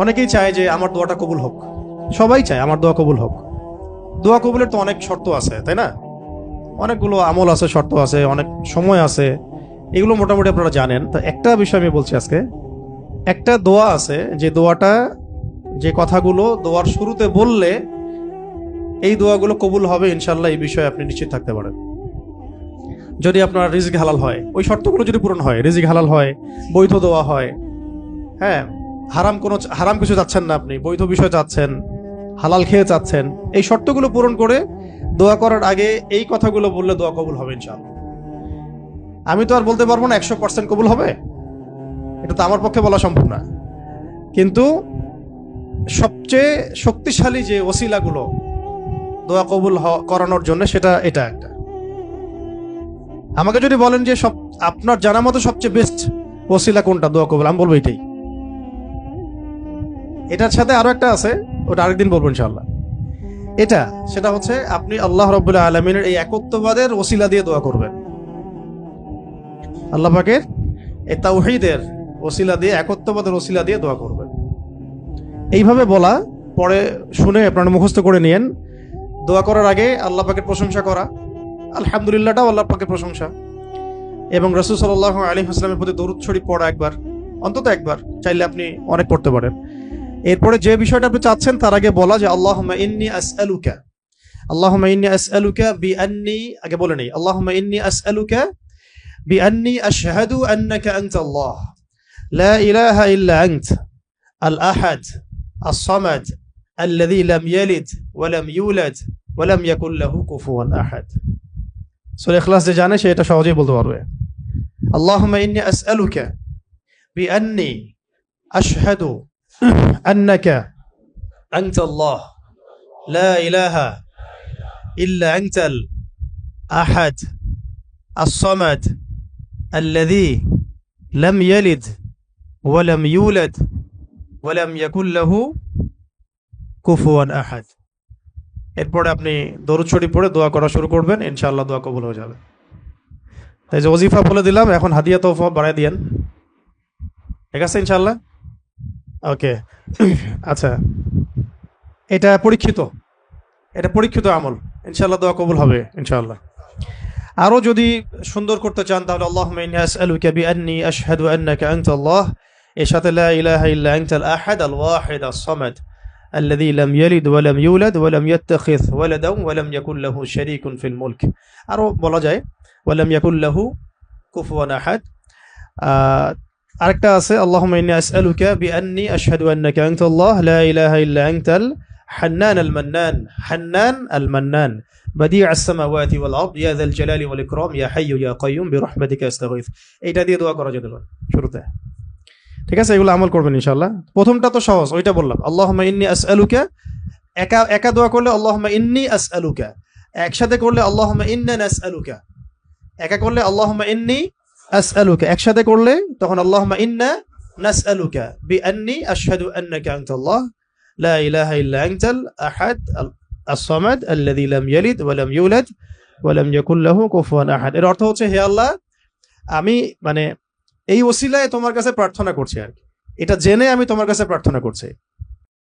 অনেকেই চায় যে আমার দোয়াটা কবুল হোক, সবাই চায় আমার দোয়া কবুল হোক। দোয়া কবুলের তো অনেক শর্ত আছে, তাই না? অনেকগুলো আমল আছে, শর্ত আছে, অনেক সময় আছে, এগুলো মোটামুটি আপনারা জানেন। তো একটা বিষয় আমি বলছি আজকে, একটা দোয়া আছে যে দোয়াটা, যে কথাগুলো দোয়ার শুরুতে বললে এই দোয়াগুলো কবুল হবে ইনশাল্লাহ, এই বিষয়ে আপনি নিশ্চিত থাকতে পারেন। যদি আপনার রিজিক হালাল হয়, ওই শর্তগুলো যদি পূরণ হয়, রিজিক হালাল হয়, বৈধ দোয়া হয়, হ্যাঁ, হারাম কিছু চাচ্ছেন না, আপনি বৈধ বিষয় চাচ্ছেন, হালাল খেয়ে চাচ্ছেন, এই শর্তগুলো পূরণ করে দোয়া করার আগে এই কথাগুলো বললে দোয়া কবুল হবে ইনশাআল্লাহ। আমি তো আর বলতে পারবো না 100% কবুল হবে, এটা তো আমার পক্ষে বলা সম্ভব না, কিন্তু সবচেয়ে শক্তিশালী যে ওসিলাগুলো দোয়া কবুল করানোর জন্য, সেটা এটা একটা। আমাকে যদি বলেন যে আপনার জানা মতো সবচেয়ে বেস্ট ওসিলা কোনটা দোয়া কবুল, আমি বলবো এটাই। এটার সাথে আরো একটা আছে, ওটা আরেকদিন বলবো ইনশাআল্লাহ। সেটা হচ্ছে আপনি আল্লাহ রাব্বুল আলামিনের এই একত্ববাদের ওসিলা দিয়ে দোয়া করবেন। আল্লাহ পাকের এই তাওহীদের ওসিলা দিয়ে, একত্ববাদের ওসিলা দিয়ে দোয়া করবেন। এইভাবে বলা, পরে শুনে আপনারা মুখস্থ করে নিয়েন। দোয়া করার আগে আল্লাহ পাকের প্রশংসা করা, আলহামদুলিল্লাহটাও আল্লাহ পাকের প্রশংসা, এবং রাসূল সাল্লাল্লাহু আলাইহি ওয়াসাল্লামের প্রতি দরুদ শরীফ পড়া একবার, অন্তত একবার, চাইলে আপনি অনেক পড়তে পারেন। এরপরে যে বিষয়টা আপনি চাচ্ছেন তার আগে বলা যে আল্লাহুম্মা ইন্নী আসআলুকা বিআন্নী, আগে বলে নেই, আল্লাহুম্মা ইন্নী আসআলুকা বিআন্নী আশহাদু আন্নাকা আনতাল্লাহ লা ইলাহা ইল্লা আনত আল আহাদ আস-সামাদ আল্লাযী লাম ইয়ালিদ ওয়া লাম ইউলাদ ওয়া লাম ইয়াকুল লাহু কুফুয়ান আহাদ। সূরা ইখলাস যে জানে সে এটা সহজেই বলতে পারবে। আল্লাহুম্মা ইন্নী আসআলুকা বিআন্নী আশহাদু আন্নাকা আনতাল্লাহ লা ইলাহা ইল্লা আনতাল আহাদ আস-সামাদ আল্লাযী লাম ইয়ালিদ ওয়া লাম ইউলাদ ওয়া লাম ইয়াকুল লাহু কুফুয়ান আহাদ। এরপরে আপনি দরুদ শরীফ পড়ে দোয়া করা শুরু করবেন, ইনশাআল্লাহ দোয়া কবুল হয়ে যাবে। তাই যে ওজিফা বলে দিলাম, এখন হাদিয়া তোফা বাড়ায় দিয়েন, ঠিক আছে ইনশাআল্লাহ? ওকে। আচ্ছা, এটা পরীক্ষিত আমল, ইনশাআল্লাহ দোয়া কবুল হবে ইনশাআল্লাহ। আরো যদি সুন্দর করতে চান তাহলে আল্লাহুম্মা ইন্নী আসআলুকা বিআন্নী আশহাদু আন্নাকা আনতাল্লাহ, এর সাথে লা ইলাহা ইল্লা আনতাল আহাদ আল ওয়াহিদ আস-সামাদ আল্লাযী লাম ইয়ালিদ ওয়া লাম ইউলাদ ওয়া লাম ইয়াত্তাখিয ওয়ালাদান ওয়া লাম ইয়াকুল লাহু শারীকুন ফিল মুলক। আরো বলা যায় ওয়া লাম ইয়াকুল লাহু কুফুয়ান আহাদ। আরেকটা আছে আল্লাহুম্মা ইন্নী আসআলুকা বিআন্নী আশহাদু আন্নাকা আনতাল্লাহ লা ইলাহা ইল্লা আনতাল হান্নান আল মান্নান বাদিউ আস-সামাওয়াতি ওয়াল আরদ ইয়া যাল জালালি ওয়াল ইকরাম ইয়া হাইয়্যু ইয়া কাইয়্যুম বিরহমাতিকা আস্তাগীথ। এইটা দিয়ে দোয়া করা যেতে পারে শুরুতে, ঠিক আছে? এগুলো আমল করবেন ইনশাআল্লাহ। প্রথমটা তো সহজ, ওইটা বললাম, আল্লাহুম্মা ইন্নী আসআলুকা। একা দোয়া করলে আল্লাহুম্মা ইন্নী আসআলুকা, একসাথে করলে আল্লাহুম্মা ইন্না নাসআলুকা। একা করলে আল্লাহুম্মা ইন্নী আসআলুকা, একসাথে করলে তখন আল্লাহুম্মা ইন্না নাসআলুকা বিআন্নী আশহাদু আন্নাকা আনতাল্লাহ লা ইলাহা ইল্লা আনতাল আহাদ আস-সামাদ আল্লাযী লাম ইয়ালিদ ওয়া লাম ইউলাদ ওয়া লাম ইয়াকুল লাহু কুফুয়ান আহাদ। এর অর্থ হচ্ছে, হে আল্লাহ, আমি এই ওসিলায় তোমার কাছে প্রার্থনা করছি, আর কি, এটা জেনে আমি তোমার কাছে প্রার্থনা করছি